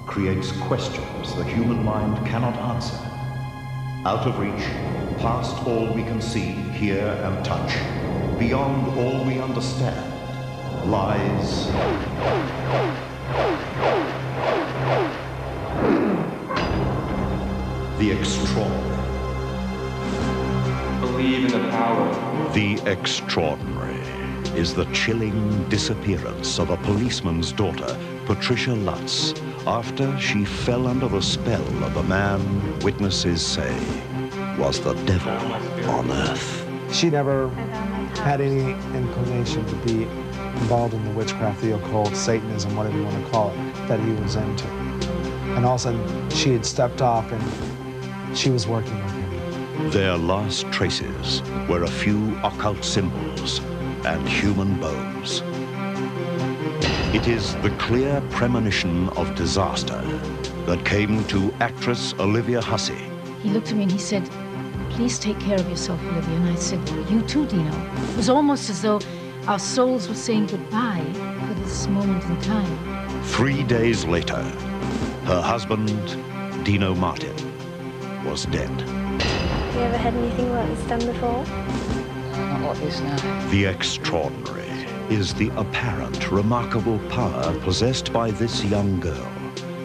creates questions the human mind cannot answer. Out of reach, past all we can see, hear, and touch, beyond all we understand, lies the extraordinary. Believe in the power. The extraordinary is the chilling disappearance of a policeman's daughter, Patricia Lutz, after she fell under the spell of a man witnesses say was the devil on earth. She never had any inclination to be involved in the witchcraft, the occult, Satanism, whatever you want to call it, that he was into. And all of a sudden, she had stepped off and she was working with him. Their last traces were a few occult symbols and human bones. It is the clear premonition of disaster that came to actress Olivia Hussey. He looked at me and he said, "Please take care of yourself, Olivia." And I said, "You too, Dino." It was almost as though our souls were saying goodbye for this moment in time. 3 days later, her husband, Dino Martin, was dead. Have you ever had anything like this done before? Not like this, no. The extraordinary is the apparent remarkable power possessed by this young girl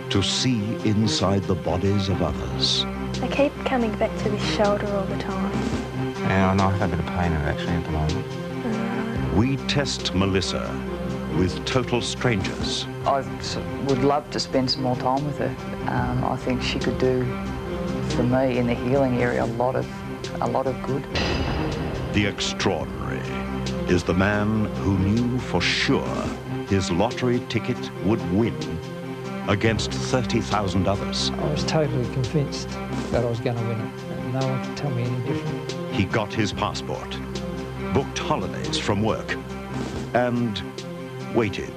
to see inside the bodies of others. I keep coming back to this shoulder all the time. Yeah, I know I have a bit of pain actually at the moment. We test Melissa with total strangers. I would love to spend some more time with her. I think she could do, for me, in the healing area, a lot of good. The extraordinary is the man who knew for sure his lottery ticket would win against 30,000 others. I was totally convinced that I was going to win it. No one could tell me any different. He got his passport, booked holidays from work, and waited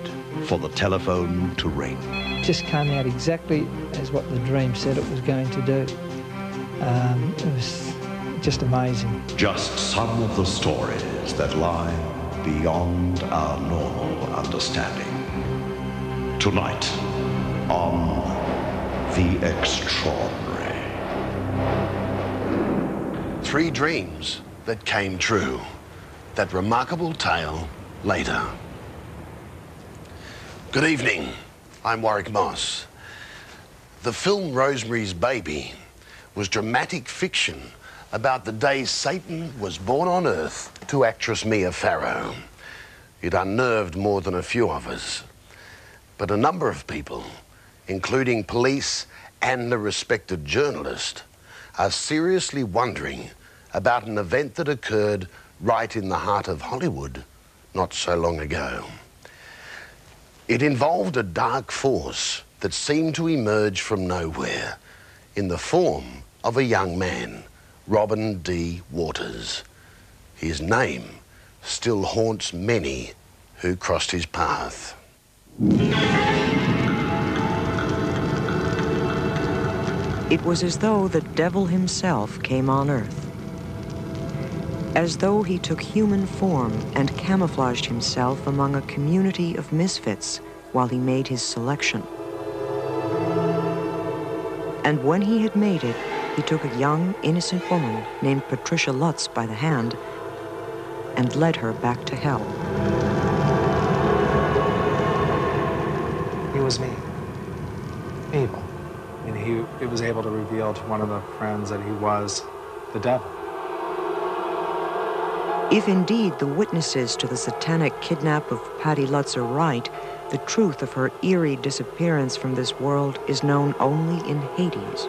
for the telephone to ring. It just came out exactly as what the dream said it was going to do. It was just amazing. Just some of the stories that lie beyond our normal understanding. Tonight on The Extraordinary. 3 dreams that came true. That remarkable tale later. Good evening. I'm Warwick Moss. The film Rosemary's Baby was dramatic fiction about the day Satan was born on Earth to actress Mia Farrow. It unnerved more than a few of us. But a number of people, including police and a respected journalist, are seriously wondering about an event that occurred right in the heart of Hollywood not so long ago. It involved a dark force that seemed to emerge from nowhere in the form of a young man, Robin D. Waters. His name still haunts many who crossed his path. It was as though the devil himself came on Earth. As though he took human form and camouflaged himself among a community of misfits while he made his selection. And when he had made it, he took a young, innocent woman named Patricia Lutz by the hand and led her back to hell. He was mean, evil. And it was able to reveal to one of the friends that he was the devil. If indeed the witnesses to the satanic kidnap of Patty Lutz are right, the truth of her eerie disappearance from this world is known only in Hades.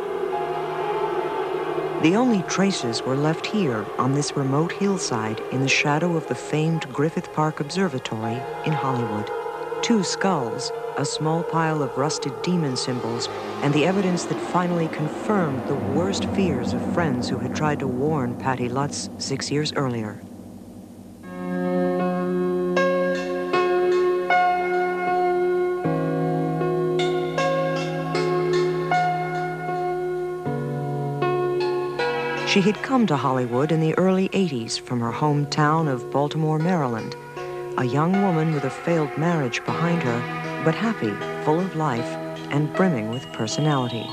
The only traces were left here on this remote hillside in the shadow of the famed Griffith Park Observatory in Hollywood. 2 skulls, a small pile of rusted demon symbols, and the evidence that finally confirmed the worst fears of friends who had tried to warn Patty Lutz 6 years earlier. She had come to Hollywood in the early 80s from her hometown of Baltimore, Maryland, a young woman with a failed marriage behind her, but happy, full of life, and brimming with personality.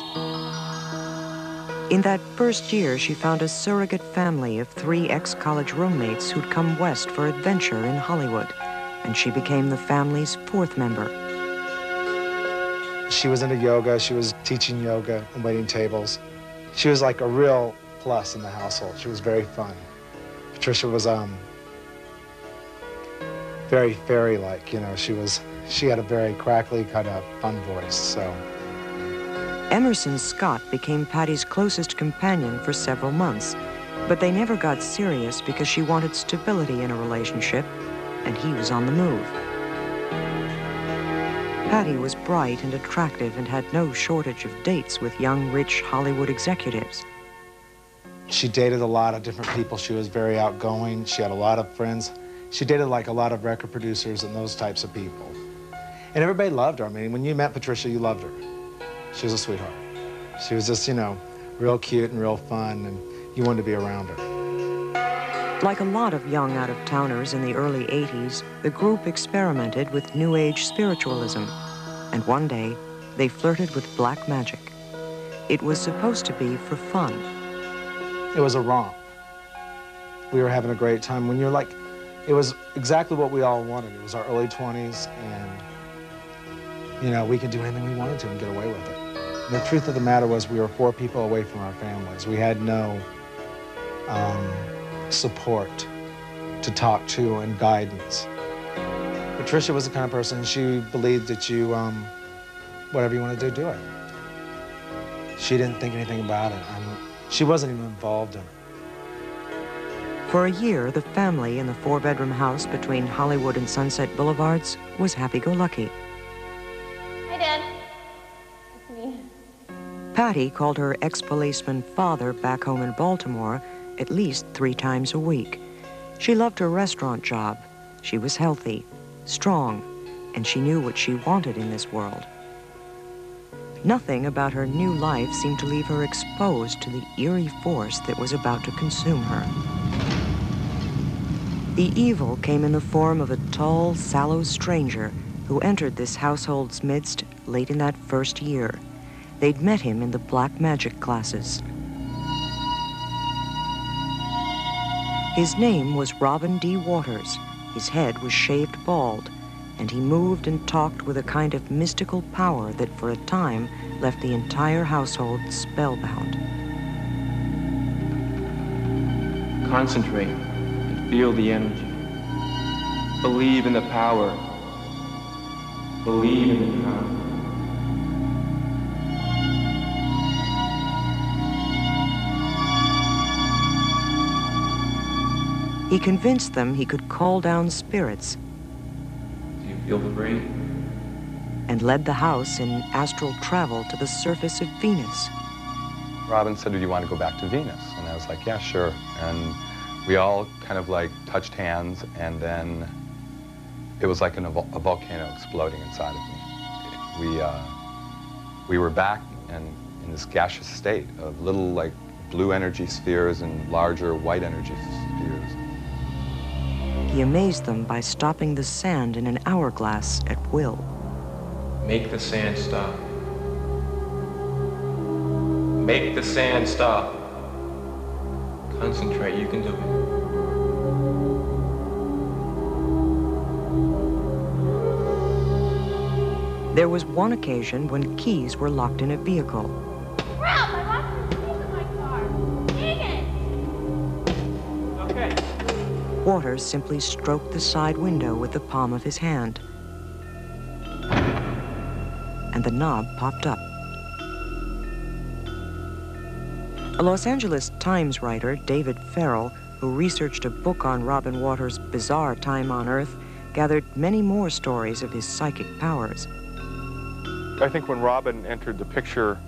In that first year, she found a surrogate family of 3 ex-college roommates who'd come west for adventure in Hollywood, and she became the family's 4th member. She was into yoga. She was teaching yoga and waiting tables. She was like a real plus in the household. She was very fun. Patricia was very fairy-like, you know. She had a very crackly, kind of fun voice, so. Emerson Scott became Patty's closest companion for several months, but they never got serious because she wanted stability in a relationship, and he was on the move. Patty was bright and attractive and had no shortage of dates with young, rich Hollywood executives. She dated a lot of different people. She was very outgoing. She had a lot of friends. She dated like a lot of record producers and those types of people. And everybody loved her. I mean, when you met Patricia, you loved her. She was a sweetheart. She was just, you know, real cute and real fun, and you wanted to be around her. Like a lot of young out-of-towners in the early 80s, the group experimented with New Age spiritualism. And one day, they flirted with black magic. It was supposed to be for fun. It was a romp. We were having a great time. When you're like, it was exactly what we all wanted. It was our early 20s, and, you know, we could do anything we wanted to and get away with it. And the truth of the matter was we were 4 people away from our families. We had no support to talk to and guidance. Patricia was the kind of person, she believed that you, whatever you want to do it. She didn't think anything about it. I mean, she wasn't even involved in it. For a year, the family in the 4-bedroom house between Hollywood and Sunset Boulevards was happy-go-lucky. Hi, Dad. It's me. Patty called her ex-policeman father back home in Baltimore at least 3 times a week. She loved her restaurant job. She was healthy, strong, and she knew what she wanted in this world. Nothing about her new life seemed to leave her exposed to the eerie force that was about to consume her. The evil came in the form of a tall, sallow stranger who entered this household's midst late in that first year. They'd met him in the black magic classes. His name was Robin D. Waters. His head was shaved bald, and he moved and talked with a kind of mystical power that for a time left the entire household spellbound. Concentrate and feel the energy. Believe in the power. Believe in the power. He convinced them he could call down spirits. Do you feel free? And led the house in astral travel to the surface of Venus. Robin said, do you want to go back to Venus? And I was like, yeah, sure. And we all kind of like touched hands, and then it was like a volcano exploding inside of me. We were back in this gaseous state of little like blue energy spheres and larger white energy spheres. He amazed them by stopping the sand in an hourglass at will. Make the sand stop. Make the sand stop. Concentrate, you can do it. There was one occasion when keys were locked in a vehicle. Ralph, I lost the keys in my car. Dang it! Okay. Waters simply stroked the side window with the palm of his hand. And the knob popped up. A Los Angeles Times writer, David Farrell, who researched a book on Robin Waters' bizarre time on Earth, gathered many more stories of his psychic powers. I think when Robin entered the picture,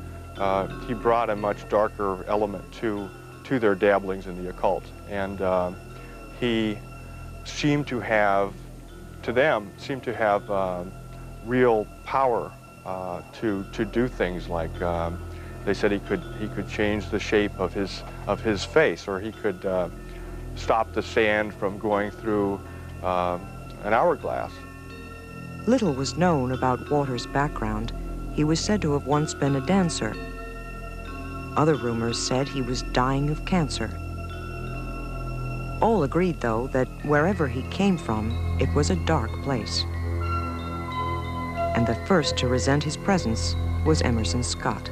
he brought a much darker element to their dabblings in the occult. And he seemed to have, to them, real power to do things like, they said he could change the shape of his face, or he could stop the sand from going through an hourglass. Little was known about Waters' background. he was said to have once been a dancer. Other rumors said he was dying of cancer. All agreed, though, that wherever he came from, it was a dark place. And the first to resent his presence was Emerson Scott.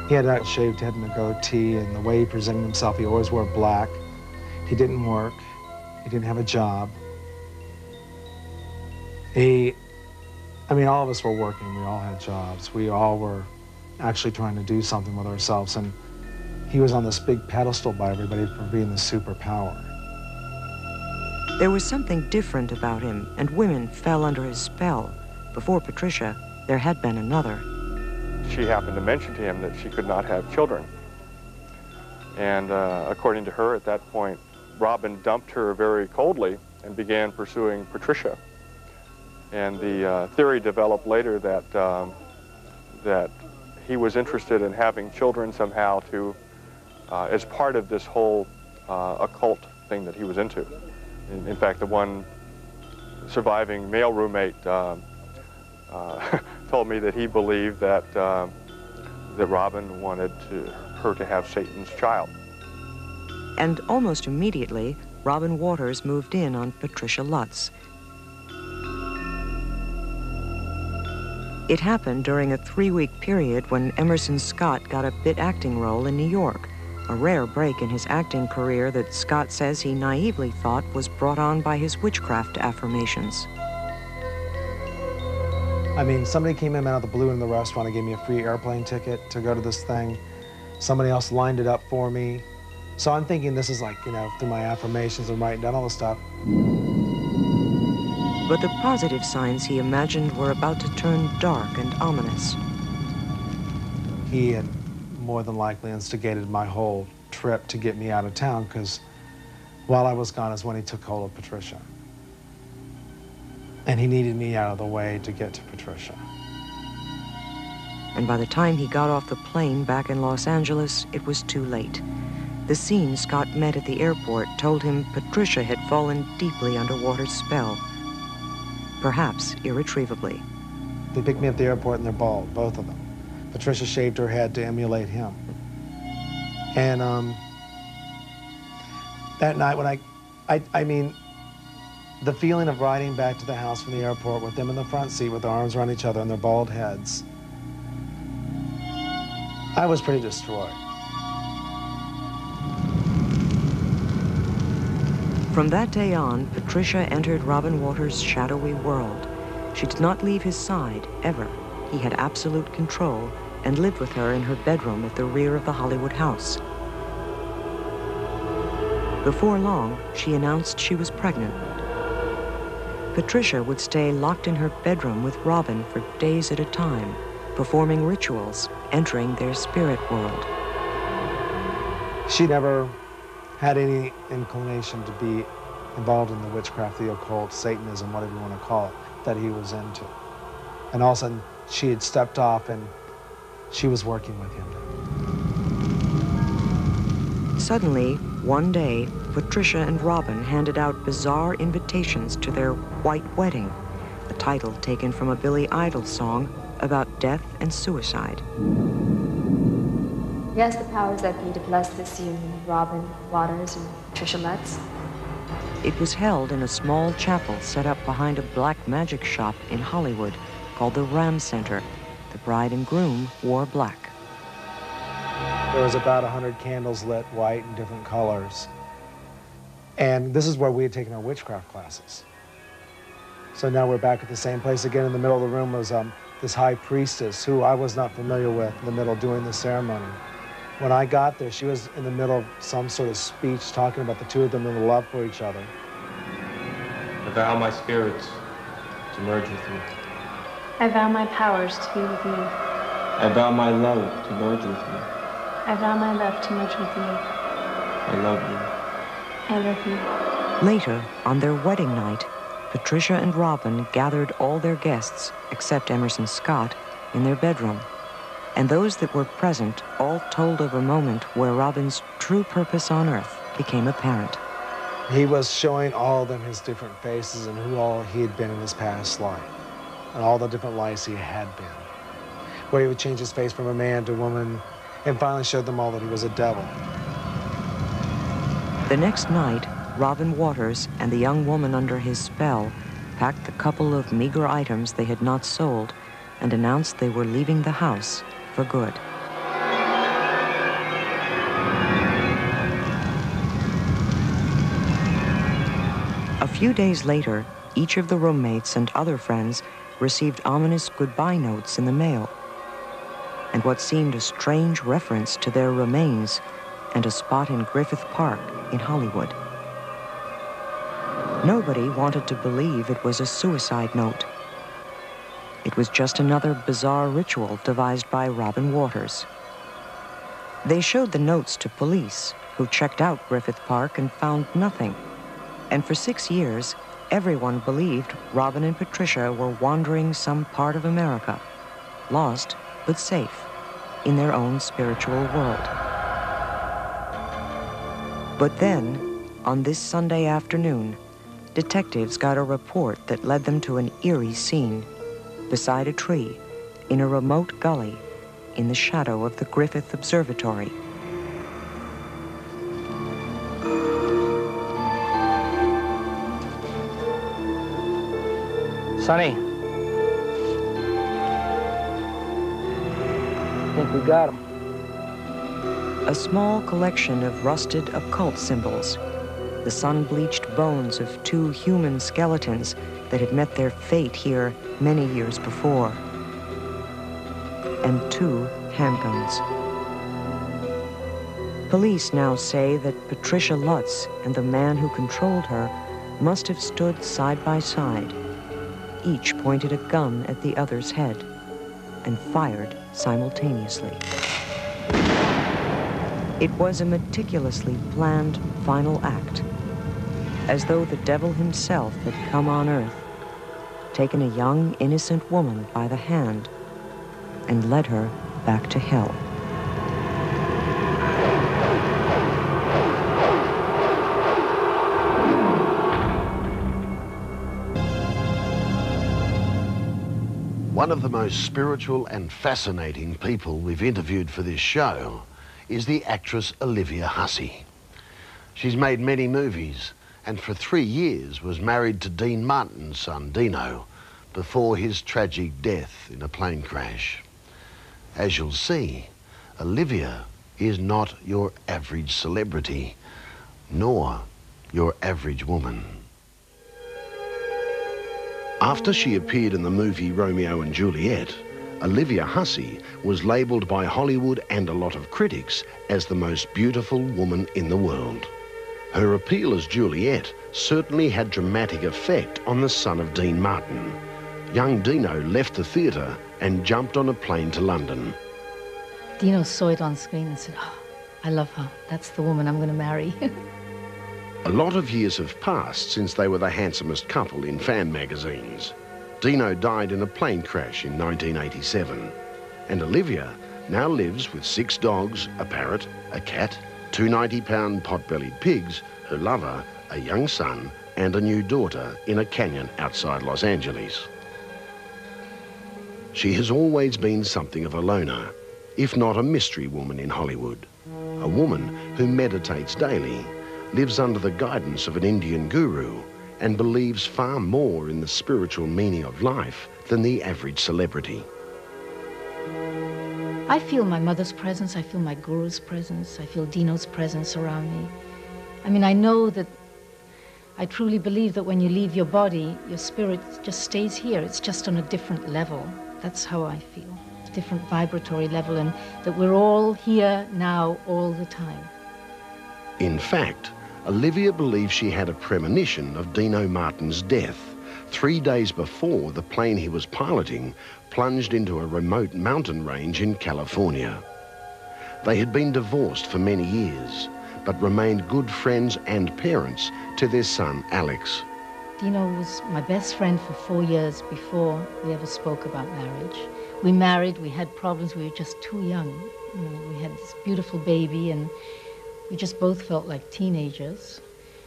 He had that shaved head and a goatee, and the way he presented himself, he always wore black. He didn't work. He didn't have a job. I mean, all of us were working. We all had jobs. We all were actually trying to do something with ourselves, and he was on this big pedestal by everybody for being the superpower. There was something different about him, and women fell under his spell. Before Patricia, there had been another. She happened to mention to him that she could not have children. And according to her, at that point, Robin dumped her very coldly and began pursuing Patricia. And the theory developed later that, that he was interested in having children somehow to, as part of this whole occult thing that he was into. In fact, the one surviving male roommate told me that he believed that, that Robin wanted her to have Satan's child. And almost immediately, Robin Waters moved in on Patricia Lutz. It happened during a 3-week period when Emerson Scott got a bit acting role in New York, a rare break in his acting career that Scott says he naively thought was brought on by his witchcraft affirmations. I mean, somebody came in out of the blue in the restaurant and gave me a free airplane ticket to go to this thing. Somebody else lined it up for me. So I'm thinking this is like, you know, through my affirmations and writing down all this stuff. But the positive signs he imagined were about to turn dark and ominous. He had more than likely instigated my whole trip to get me out of town, because while I was gone is when he took hold of Patricia. And he needed me out of the way to get to Patricia. And by the time he got off the plane back in Los Angeles, it was too late. The scene Scott met at the airport told him Patricia had fallen deeply under Waters' spell, perhaps irretrievably. They picked me up at the airport and they're bald, both of them. Patricia shaved her head to emulate him. And that night when I mean, the feeling of riding back to the house from the airport with them in the front seat with their arms around each other and their bald heads, I was pretty destroyed. From that day on, Patricia entered Robin Waters' shadowy world. She did not leave his side, ever. He had absolute control and lived with her in her bedroom at the rear of the Hollywood house. Before long, she announced she was pregnant. Patricia would stay locked in her bedroom with Robin for days at a time, performing rituals, entering their spirit world. She never had any inclination to be involved in the witchcraft, the occult, Satanism, whatever you want to call it, that he was into. And all of a sudden, she had stepped off and she was working with him. Suddenly, one day, Patricia and Robin handed out bizarre invitations to their white wedding, a title taken from a Billy Idol song about death and suicide. We ask the powers that be to bless this union of Robin Waters and Patricia Lutz. It was held in a small chapel set up behind a black magic shop in Hollywood called the Ram Center. The bride and groom wore black. There was about 100 candles lit white in different colors. And this is where we had taken our witchcraft classes. So now we're back at the same place again. In the middle of the room was this high priestess who I was not familiar with in the middle doing the ceremony. When I got there, she was in the middle of some sort of speech talking about the two of them and the love for each other. I vow my spirits to merge with you. I vow my powers to be with you. I vow my love to merge with you. I vow my love to merge with you. I love you. I love you. Later, on their wedding night, Patricia and Robin gathered all their guests, except Emerson Scott, in their bedroom. And those that were present all told of a moment where Robin's true purpose on earth became apparent. He was showing all of them his different faces and who all he had been in his past life, and all the different lives he had been. where he would change his face from a man to a woman, and finally showed them all that he was a devil. The next night, Robin Waters and the young woman under his spell packed the couple of meager items they had not sold and announced they were leaving the house for good. A few days later, each of the roommates and other friends received ominous goodbye notes in the mail, and what seemed a strange reference to their remains and a spot in Griffith Park in Hollywood. Nobody wanted to believe it was a suicide note. It was just another bizarre ritual devised by Robin Waters. They showed the notes to police, who checked out Griffith Park and found nothing. And for 6 years, everyone believed Robin and Patricia were wandering some part of America, lost but safe in their own spiritual world. But then, on this Sunday afternoon, detectives got a report that led them to an eerie scene, beside a tree, in a remote gully, in the shadow of the Griffith Observatory. Sonny. I think we got him. A small collection of rusted occult symbols, the sun-bleached bones of 2 human skeletons that had met their fate here many years before, and 2 handguns. Police now say that Patricia Lutz and the man who controlled her must have stood side by side. Each pointed a gun at the other's head and fired simultaneously. It was a meticulously planned final act, as though the devil himself had come on earth, taken a young, innocent woman by the hand, and led her back to hell. One of the most spiritual and fascinating people we've interviewed for this show is the actress Olivia Hussey. She's made many movies and for 3 years was married to Dean Martin's son, Dino, before his tragic death in a plane crash. As you'll see, Olivia is not your average celebrity, nor your average woman. After she appeared in the movie Romeo and Juliet, Olivia Hussey was labelled by Hollywood and a lot of critics as the most beautiful woman in the world. Her appeal as Juliet certainly had dramatic effect on the son of Dean Martin. Young Dino left the theatre and jumped on a plane to London. Dino saw it on screen and said, "Oh, I love her. That's the woman I'm going to marry." A lot of years have passed since they were the handsomest couple in fan magazines. Dino died in a plane crash in 1987, and Olivia now lives with 6 dogs, a parrot, a cat, 2 90-pound pot-bellied pigs, her lover, a young son, and a new daughter in a canyon outside Los Angeles. She has always been something of a loner, if not a mystery woman in Hollywood. A woman who meditates daily, lives under the guidance of an Indian guru, and believes far more in the spiritual meaning of life than the average celebrity. I feel my mother's presence, I feel my guru's presence, I feel Dino's presence around me. I mean, I know that, I truly believe that when you leave your body, your spirit just stays here. It's just on a different level. That's how I feel. A different vibratory level, and that we're all here now all the time. In fact, Olivia believes she had a premonition of Dino Martin's death 3 days before the plane he was piloting plunged into a remote mountain range in California. They had been divorced for many years, but remained good friends and parents to their son, Alex. Dino was my best friend for 4 years before we ever spoke about marriage. We married, we had problems, we were just too young. You know, we had this beautiful baby, and we just both felt like teenagers,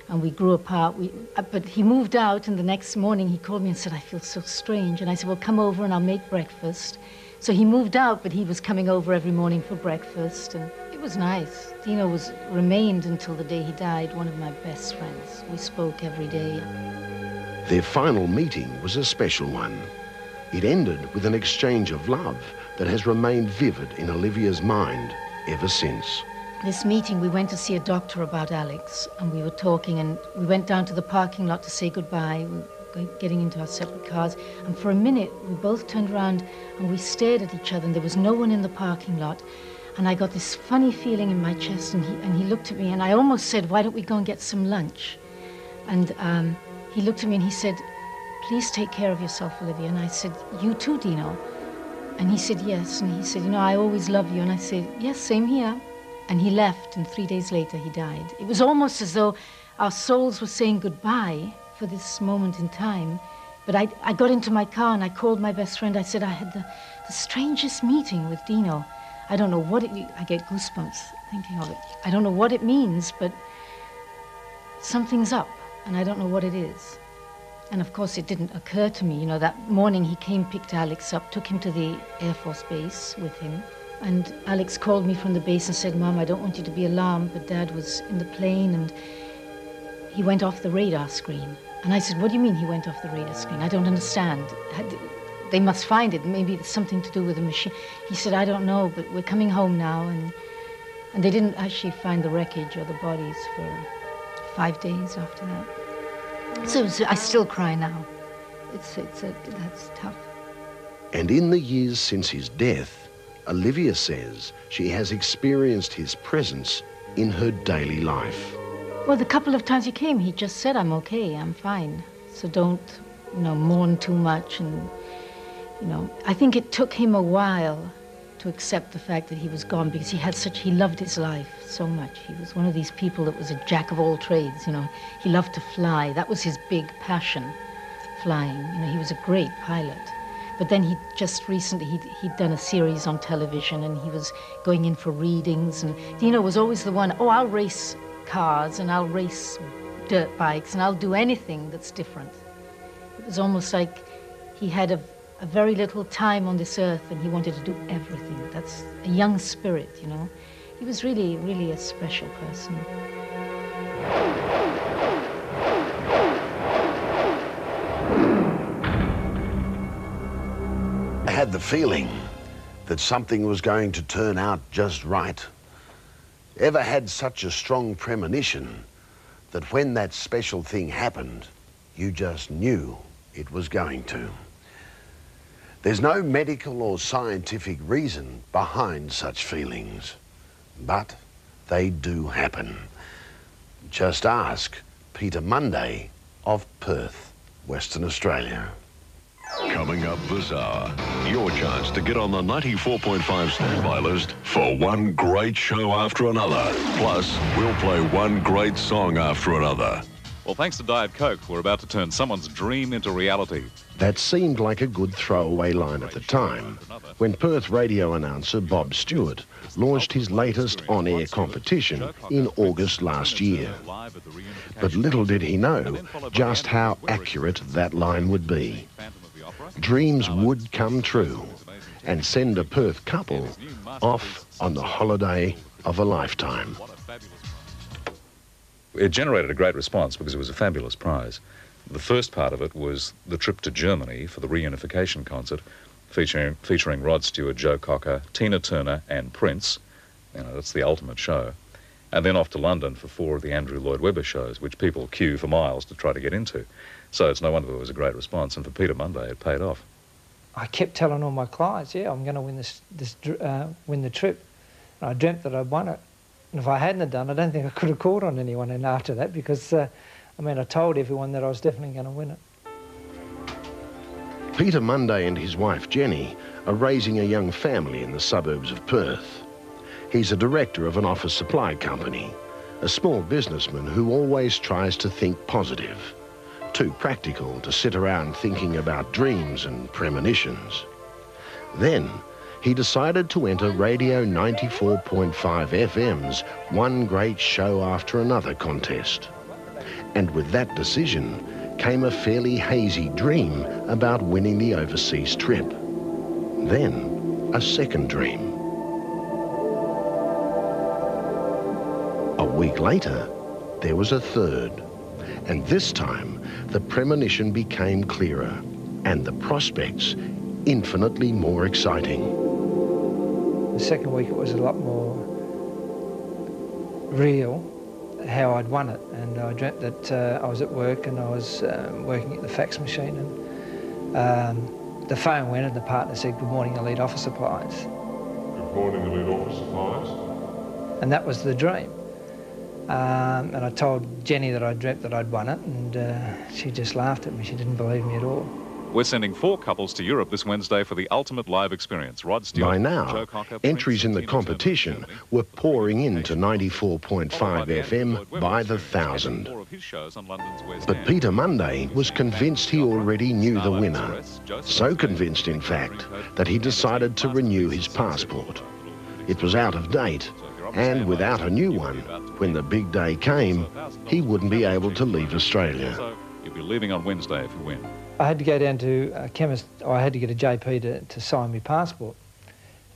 and we grew apart. But he moved out, and the next morning he called me and said, "I feel so strange." And I said, "Well, come over and I'll make breakfast." So he moved out, but he was coming over every morning for breakfast, and it was nice. Dino remained until the day he died, one of my best friends. We spoke every day. Their final meeting was a special one. It ended with an exchange of love that has remained vivid in Olivia's mind ever since. This meeting, we went to see a doctor about Alex, and we were talking, and we went down to the parking lot to say goodbye. We were getting into our separate cars, and for a minute, we both turned around and we stared at each other, and there was no one in the parking lot. And I got this funny feeling in my chest, and he looked at me, and I almost said, why don't we go and get some lunch? And he looked at me and he said, please take care of yourself, Olivia. And I said, you too, Dino. And he said, yes. And he said, you know, I always love you. And I said, yes, same here. And he left, and 3 days later he died. It was almost as though our souls were saying goodbye for this moment in time. But I got into my car and I called my best friend. I said, I had the strangest meeting with Dino. I don't know what I get goosebumps thinking of it. I don't know what it means, but something's up, and I don't know what it is. And of course, it didn't occur to me. You know, that morning he came, picked Alex up, took him to the Air Force base with him. And Alex called me from the base and said, Mom, I don't want you to be alarmed, but Dad was in the plane and he went off the radar screen. And I said, what do you mean he went off the radar screen? I don't understand. They must find it. Maybe it's something to do with the machine. He said, I don't know, but we're coming home now. And they didn't actually find the wreckage or the bodies for 5 days after that. So I still cry now. That's tough. And in the years since his death, Olivia says she has experienced his presence in her daily life. Well, the couple of times he came, he just said, I'm okay, I'm fine. So don't, mourn too much. And, I think it took him a while to accept the fact that he was gone, because he loved his life so much. He was one of these people that was a jack of all trades, He loved to fly. That was his big passion, flying. He was a great pilot. But then he just recently, he'd done a series on television, and he was going in for readings, and Dino was always the one, I'll race cars, and I'll race dirt bikes, and I'll do anything that's different. It was almost like he had a very little time on this earth, and he wanted to do everything. That's a young spirit, He was really, really a special person. I had the feeling that something was going to turn out just right. Ever had such a strong premonition that when that special thing happened, you just knew it was going to? There's no medical or scientific reason behind such feelings, but they do happen. Just ask Peter Munday of Perth, Western Australia. Coming up this hour, your chance to get on the 94.5 standby list for one great show after another. Plus, we'll play one great song after another. Well, thanks to Diet Coke, we're about to turn someone's dream into reality. That seemed like a good throwaway line at the time, when Perth radio announcer Bob Stewart launched his latest on-air competition in August last year. But little did he know just how accurate that line would be. Dreams would come true and send a Perth couple off on the holiday of a lifetime. It generated a great response because it was a fabulous prize. The first part of it was the trip to Germany for the reunification concert featuring Rod Stewart, Joe Cocker, Tina Turner and Prince. That's the ultimate show. And then off to London for 4 of the Andrew Lloyd Webber shows, which people queue for miles to try to get into. So it's no wonder there was a great response, and for Peter Munday, it paid off. I kept telling all my clients, I'm going to win the trip. And I dreamt that I'd won it. And if I hadn't have done, I don't think I could have called on anyone in after that, because, I told everyone that I was definitely going to win it. Peter Munday and his wife Jenny are raising a young family in the suburbs of Perth. He's a director of an office supply company, a small businessman who always tries to think positive, too practical to sit around thinking about dreams and premonitions. Then he decided to enter Radio 94.5 FM's One Great Show After Another contest. And with that decision came a fairly hazy dream about winning the overseas trip. Then a second dream. A week later, there was a third. And this time, the premonition became clearer and the prospects infinitely more exciting. The second week it was a lot more real, how I'd won it. And I dreamt that I was at work and I was working at the fax machine, and the phone went and the partner said, "Good morning, Elite Office Supplies." Good morning, Elite Office Supplies. And that was the dream. And I told Jenny that I dreamt that I'd won it, and she just laughed at me. She didn't believe me at all. We're sending 4 couples to Europe this Wednesday for the ultimate live experience. Rod Stewart, By now, Joe Cocker, entries in the competition were pouring into 94.5 FM by the thousand. But Peter Monday was convinced he already knew the winner. So convinced, in fact, that he decided to renew his passport. It was out of date, and without a new one, when the big day came, he wouldn't be able to leave Australia. You'll be leaving on Wednesday if you win. I had to go down to a chemist, or I had to get a JP to sign my passport.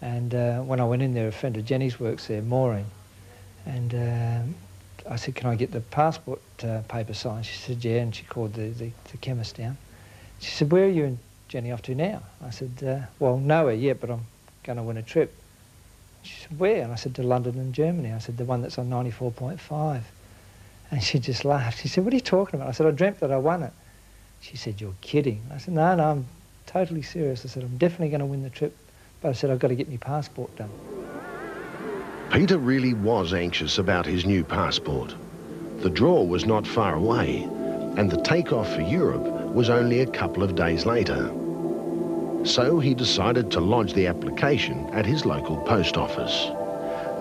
And when I went in there, a friend of Jenny's works there, Maureen, and I said, "Can I get the passport paper signed?" She said, "Yeah," and she called the chemist down. She said, "Where are you and Jenny off to now?" I said, "Well, nowhere yet, but I'm going to win a trip." She said, "Where?" And I said, "To London and Germany." I said, "The one that's on 94.5. And she just laughed. She said, "What are you talking about?" I said, "I dreamt that I won it." She said, "You're kidding." I said, no, I'm totally serious. I said, "I'm definitely going to win the trip." But I said, "I've got to get my passport done." Peter really was anxious about his new passport. The draw was not far away, and the takeoff for Europe was only a couple of days later. So he decided to lodge the application at his local post office.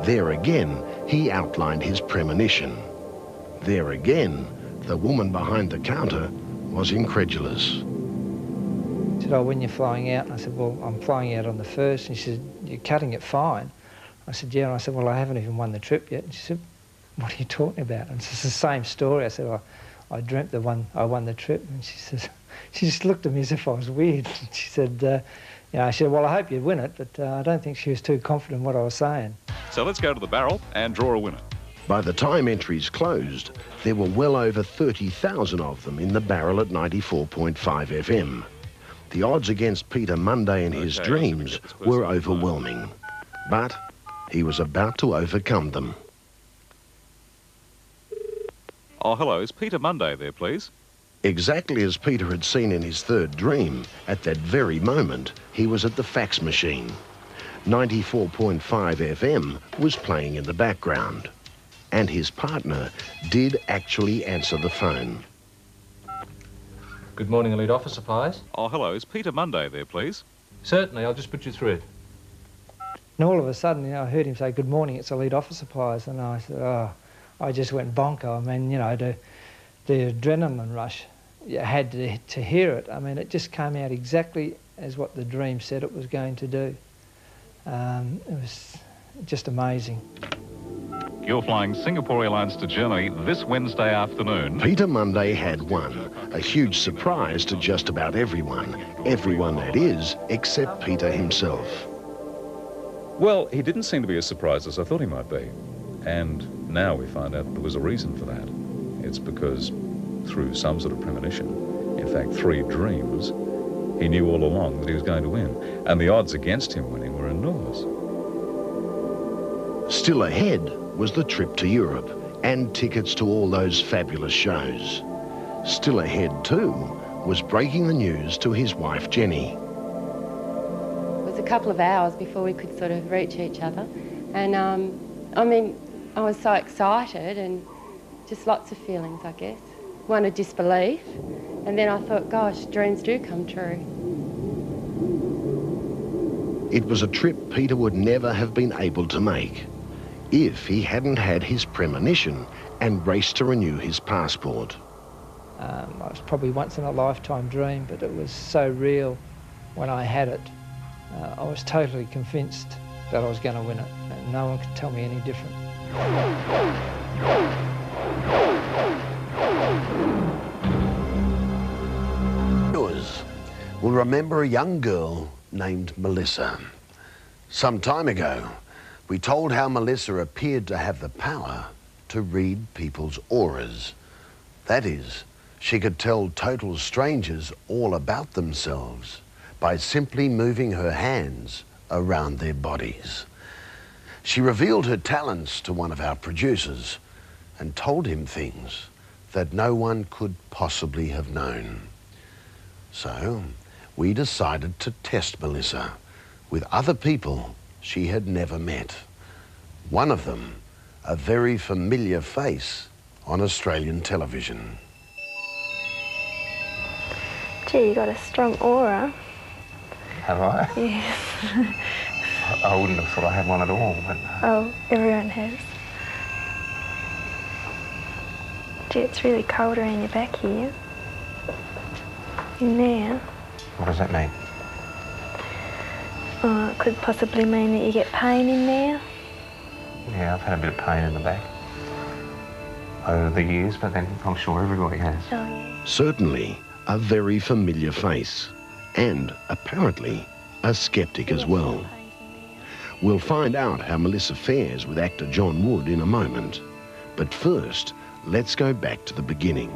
There again, he outlined his premonition. There again, the woman behind the counter was incredulous. She said, "Oh, when you're flying out?" And I said, "Well, I'm flying out on the 1st. And she said, "You're cutting it fine." I said, "Yeah." And I said, "Well, I haven't even won the trip yet." And she said, "What are you talking about?" And it's the same story. I said, I dreamt I won the trip." And she said, she just looked at me as if I was weird. She said, I said, "Well, I hope you'd win it," but I don't think she was too confident in what I was saying. So let's go to the barrel and draw a winner. By the time entries closed, there were well over 30,000 of them in the barrel at 94.5 FM. The odds against Peter Monday and his dreams were overwhelming, but he was about to overcome them. Oh, hello, is Peter Monday there, please? Exactly as Peter had seen in his third dream, at that very moment, he was at the fax machine. 94.5 FM was playing in the background, and his partner did actually answer the phone. Good morning, Elite Office Supplies. Oh, hello, is Peter Monday there, please? Certainly, I'll just put you through it. And all of a sudden, I heard him say, "Good morning, it's Elite Office Supplies." And I said, oh, I just went bonker. I mean, the adrenaline rush, you had to hear it. I mean, it just came out exactly as what the dream said it was going to do. It was just amazing. You're flying Singapore Airlines to Germany this Wednesday afternoon. Peter Monday had won, a huge surprise to just about everyone. Everyone, that is, except Peter himself. Well, he didn't seem to be as surprised as I thought he might be. And now we find out there was a reason for that. It's because through some sort of premonition, in fact 3 dreams, he knew all along that he was going to win. And the odds against him winning were enormous. Still ahead was the trip to Europe and tickets to all those fabulous shows. Still ahead, too, was breaking the news to his wife, Jenny. It was a couple of hours before we could sort of reach each other. And, I mean, I was so excited and just lots of feelings, I guess. One of disbelief, and then I thought, gosh, dreams do come true. It was a trip Peter would never have been able to make if he hadn't had his premonition and raced to renew his passport. It was probably once in a lifetime dream, but it was so real when I had it. I was totally convinced that I was going to win it, and no one could tell me any different. Viewers will remember a young girl named Melissa. Some time ago, we told how Melissa appeared to have the power to read people's auras. That is, she could tell total strangers all about themselves by simply moving her hands around their bodies. She revealed her talents to one of our producers and told him things that no one could possibly have known. So we decided to test Melissa with other people she had never met. One of them, a very familiar face on Australian television. Gee, you got a strong aura. Have I? Yes. I wouldn't have thought I had one at all, but... Oh, everyone has. Gee, it's really cold around your back here. In there. What does that mean? Oh, it could possibly mean that you get pain in there. Yeah, I've had a bit of pain in the back over the years, but then I'm sure everybody has. Oh, yeah. Certainly a very familiar face, and apparently a skeptic as well. We'll find out how Melissa fares with actor John Wood in a moment. But first, let's go back to the beginning.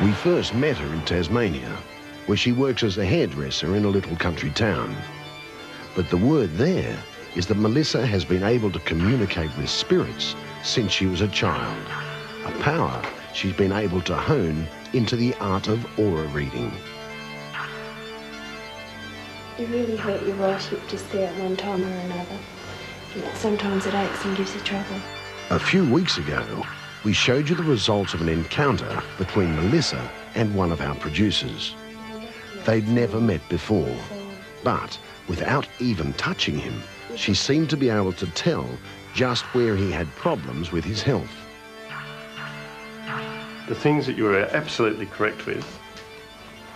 We first met her in Tasmania, where she works as a hairdresser in a little country town. But the word there is that Melissa has been able to communicate with spirits since she was a child, a power she's been able to hone into the art of aura reading. You really hurt your right hip just there at one time or another. Sometimes it aches and gives you trouble. A few weeks ago, we showed you the results of an encounter between Melissa and one of our producers. They'd never met before, but without even touching him, she seemed to be able to tell just where he had problems with his health. The things that you were absolutely correct with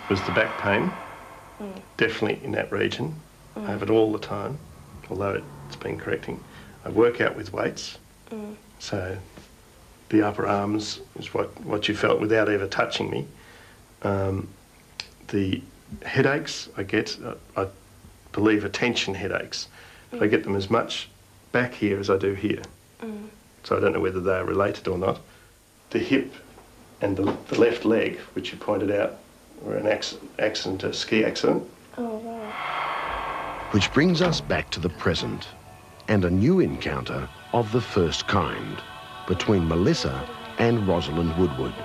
was the back pain, definitely in that region. I have it all the time, although it's been correcting. I work out with weights, so the upper arms is what you felt without ever touching me. The headaches I get, I believe, are tension headaches, but I get them as much back here as I do here. So I don't know whether they are related or not. The hip and the left leg, which you pointed out, were an accident, a ski accident. Oh, right. Which brings us back to the present and a new encounter of the first kind between Melissa and Rosalind Woodward.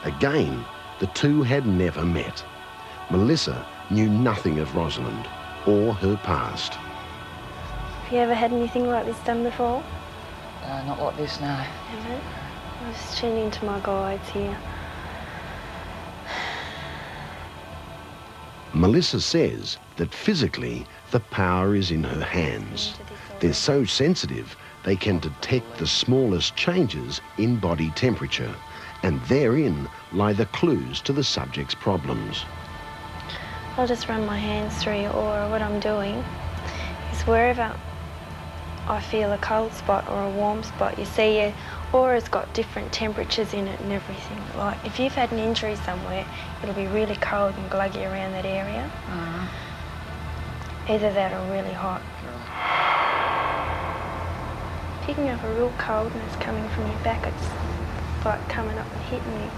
Again, the two had never met. Melissa knew nothing of Rosalind or her past. Have you ever had anything like this done before? Not like this, no. Haven't? I was tuning into my guides here. Melissa says that physically the power is in her hands. They're so sensitive they can detect the smallest changes in body temperature, and therein lie the clues to the subject's problems. I'll just run my hands through your aura. What I'm doing is wherever I feel a cold spot or a warm spot, you see your aura's got different temperatures in it and everything. Like if you've had an injury somewhere, it'll be really cold and gluggy around that area. Either that or really hot. Picking up a real coldness coming from your back, it's like coming up and hitting you.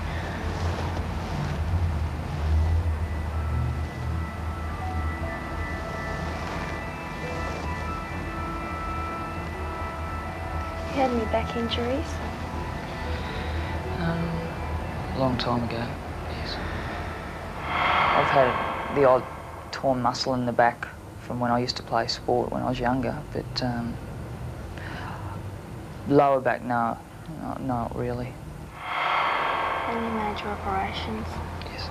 You had any back injuries? A long time ago, yes. I've had the odd torn muscle in the back from when I used to play sport when I was younger, but lower back, no, not really. Any major operations? Yes.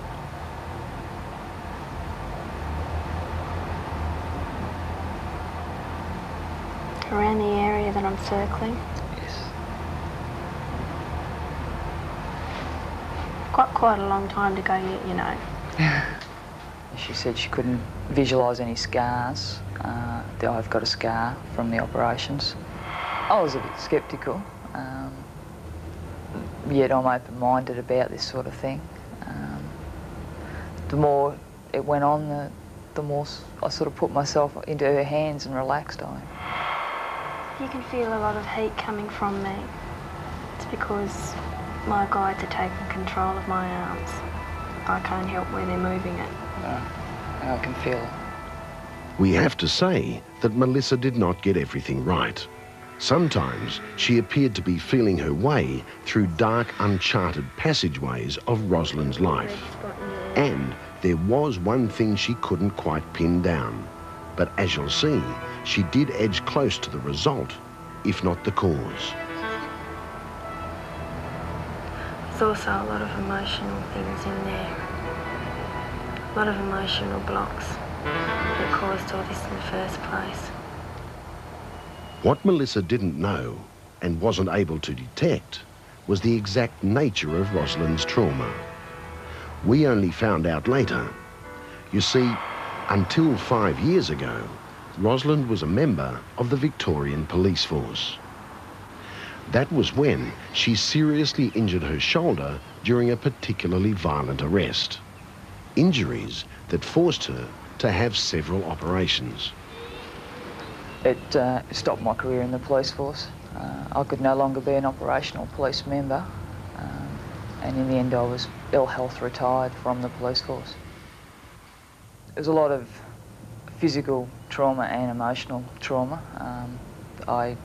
Around the area that I'm circling? Yes. Got quite a long time to go yet, you know. She said she couldn't visualise any scars. That I've got a scar from the operations. I was a bit sceptical, yet I'm open-minded about this sort of thing. The more it went on, the more I sort of put myself into her hands and relaxed. You can feel a lot of heat coming from me. It's because my guides are taking control of my arms. I can't help where they're moving it. No, I can feel it. We have to say that Melissa did not get everything right. Sometimes she appeared to be feeling her way through dark, uncharted passageways of Rosalind's life. And there was one thing she couldn't quite pin down. But as you'll see, she did edge close to the result, if not the cause. There's also a lot of emotional things in there. A lot of emotional blocks that caused all this in the first place. What Melissa didn't know and wasn't able to detect was the exact nature of Rosalind's trauma. We only found out later. You see, until 5 years ago, Rosalind was a member of the Victorian Police Force. That was when she seriously injured her shoulder during a particularly violent arrest. Injuries that forced her to have several operations. It stopped my career in the police force. I could no longer be an operational police member, and in the end I was ill health retired from the police force. There's a lot of physical trauma and emotional trauma. I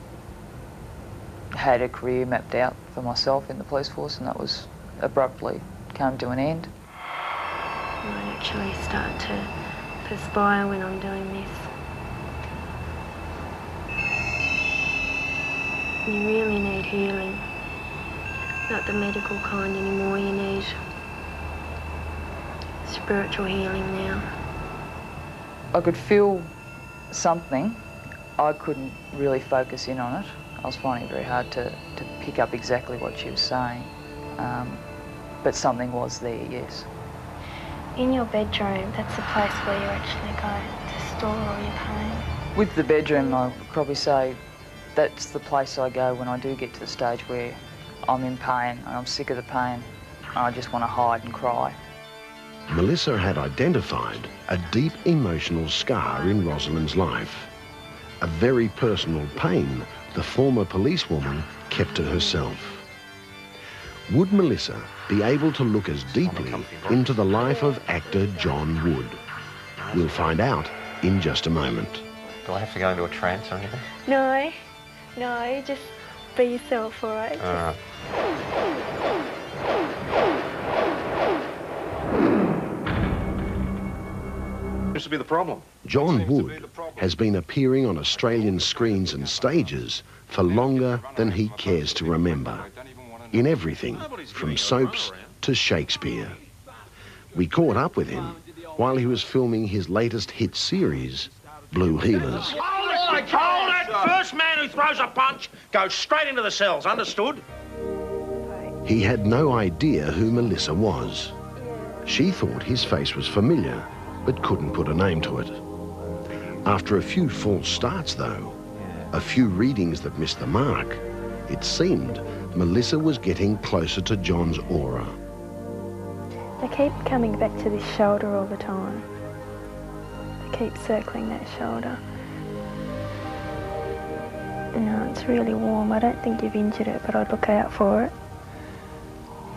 had a career mapped out for myself in the police force, and that was abruptly came to an end. I actually start to perspire when I'm doing this. You really need healing. Not the medical kind anymore, you need spiritual healing now. I could feel something. I couldn't really focus in on it. I was finding it very hard to pick up exactly what she was saying. But something was there, yes. In your bedroom, that's the place where you actually go to store all your pain. With the bedroom, I would probably say that's the place I go when I do get to the stage where I'm in pain and I'm sick of the pain and I just want to hide and cry. Melissa had identified a deep emotional scar in Rosalind's life. A very personal pain the former policewoman kept to herself. Would Melissa be able to look as deeply into the life of actor John Wood? We'll find out in just a moment. Do I have to go into a trance or anything? No, no, just be yourself, all right? All right. Seems to be the problem. John Wood has been appearing on Australian screens and stages for longer than he cares to remember. In everything, from soaps to Shakespeare. We caught up with him while he was filming his latest hit series, Blue Heelers. Hold it! First man who throws a punch goes straight into the cells, understood? He had no idea who Melissa was. She thought his face was familiar, but couldn't put a name to it. After a few false starts, though, a few readings that missed the mark, it seemed Melissa was getting closer to John's aura. They keep coming back to this shoulder all the time. They keep circling that shoulder. No, it's really warm. I don't think you've injured it, but I'd look out for it.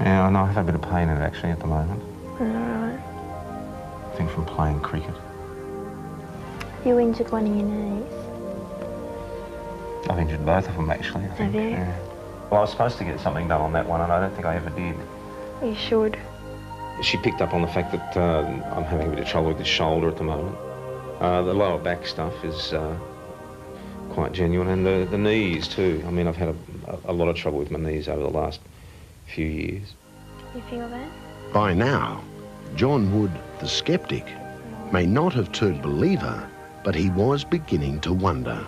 Yeah, I know. I have a bit of pain in it actually at the moment. All right. I think from playing cricket. You injured one of your knees. I've injured both of them actually, I think. Have you? Yeah. Well, I was supposed to get something done on that one, and I don't think I ever did. You should. She picked up on the fact that I'm having a bit of trouble with the shoulder at the moment. The lower back stuff is quite genuine, and the knees too. I mean, I've had a lot of trouble with my knees over the last few years. You feel that? By now, John Wood, the skeptic, may not have turned believer, but he was beginning to wonder,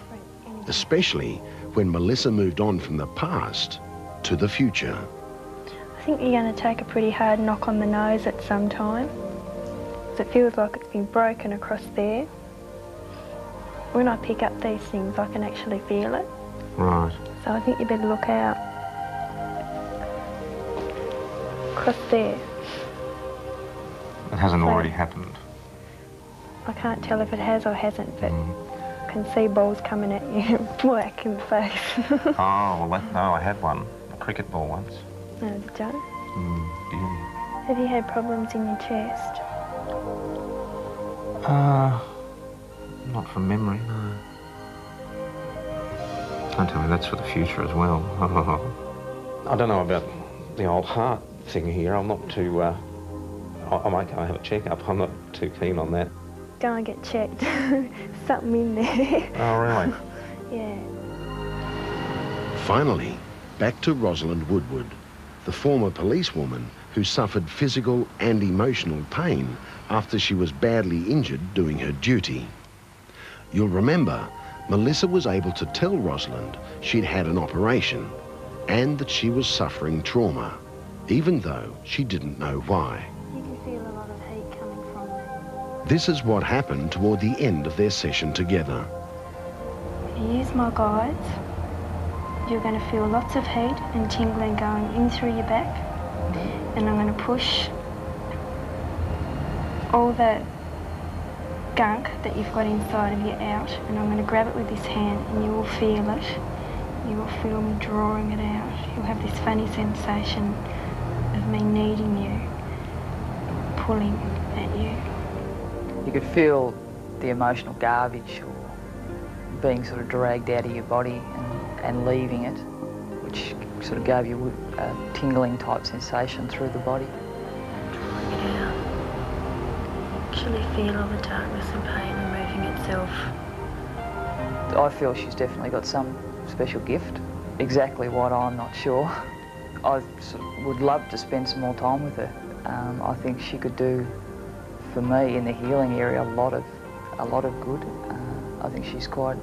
especially when Melissa moved on from the past to the future. I think you're going to take a pretty hard knock on the nose at some time. Because it feels like it's been broken across there. When I pick up these things, I can actually feel it. Right. So I think you better look out. Across there. It hasn't already happened. I can't tell if it has or hasn't, but I can see balls coming at you, whack in the face. Oh, well, no, I had one, a cricket ball once. No, don't. Yeah. Have you had problems in your chest? Not from memory, no. Don't tell me that's for the future as well. I don't know about the old heart thing here. I'm not too, I might go have a check-up. I'm not too keen on that. Go and get checked. Something in there. Oh, really? Yeah. Finally, back to Rosalind Woodward, the former policewoman who suffered physical and emotional pain after she was badly injured doing her duty. You'll remember, Melissa was able to tell Rosalind she'd had an operation and that she was suffering trauma, even though she didn't know why. You can feel a lot of heat coming from it. This is what happened toward the end of their session together. If you use my guides, you're going to feel lots of heat and tingling going in through your back, and I'm going to push all the gunk that you've got inside of you out, and I'm going to grab it with this hand, and you will feel it. You will feel me drawing it out. You'll have this funny sensation of me needing you, pulling at you. You could feel the emotional garbage or being sort of dragged out of your body and leaving it, which sort of gave you a tingling type sensation through the body. Drawing it out. Actually feel all the darkness and pain removing itself. I feel she's definitely got some special gift. Exactly what, I'm not sure. I would love to spend some more time with her. I think she could do, for me, in the healing area, a lot of good. I think she's quite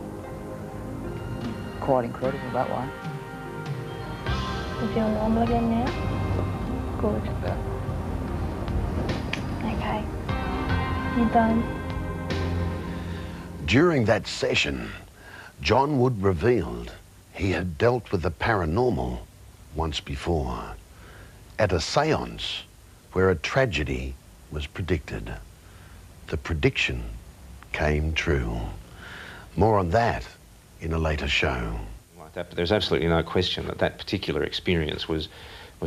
incredible that way. You feel normal again now? Good. Okay. You done? During that session, John Wood revealed he had dealt with the paranormal once before, at a séance where a tragedy was predicted. The prediction came true. More on that in a later show. Like that, but there's absolutely no question that that particular experience was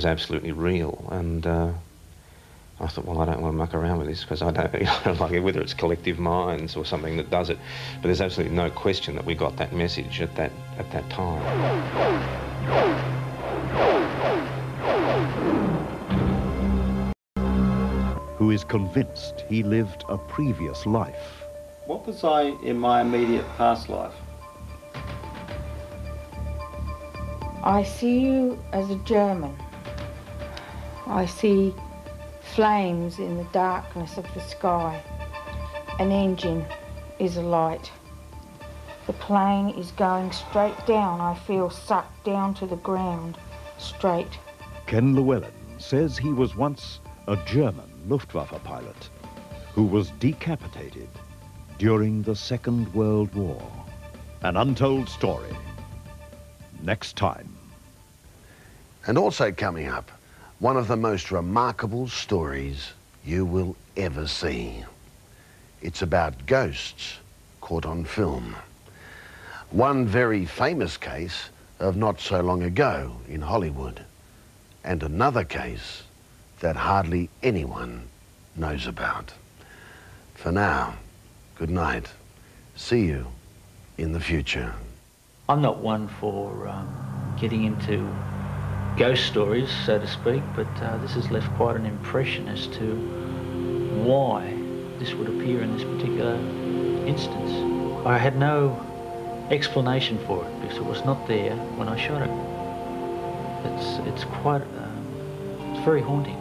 absolutely real, and I thought, well, I don't want to muck around with this because I don't like it, whether it's collective minds or something that does it. But there's absolutely no question that we got that message at that time. Who is convinced he lived a previous life. What was I in my immediate past life? I see you as a German. I see flames in the darkness of the sky. An engine is alight. The plane is going straight down. I feel sucked down to the ground, straight. Ken Llewellyn says he was once a German Luftwaffe pilot who was decapitated during the Second World War. An untold story. Next time. And also coming up, one of the most remarkable stories you will ever see. It's about ghosts caught on film. One very famous case of not so long ago in Hollywood, and another case that hardly anyone knows about. For now, good night. See you in the future. I'm not one for getting into ghost stories, so to speak, but this has left quite an impression as to why this would appear in this particular instance. I had no explanation for it because it was not there when I shot it. It's quite, it's very haunting.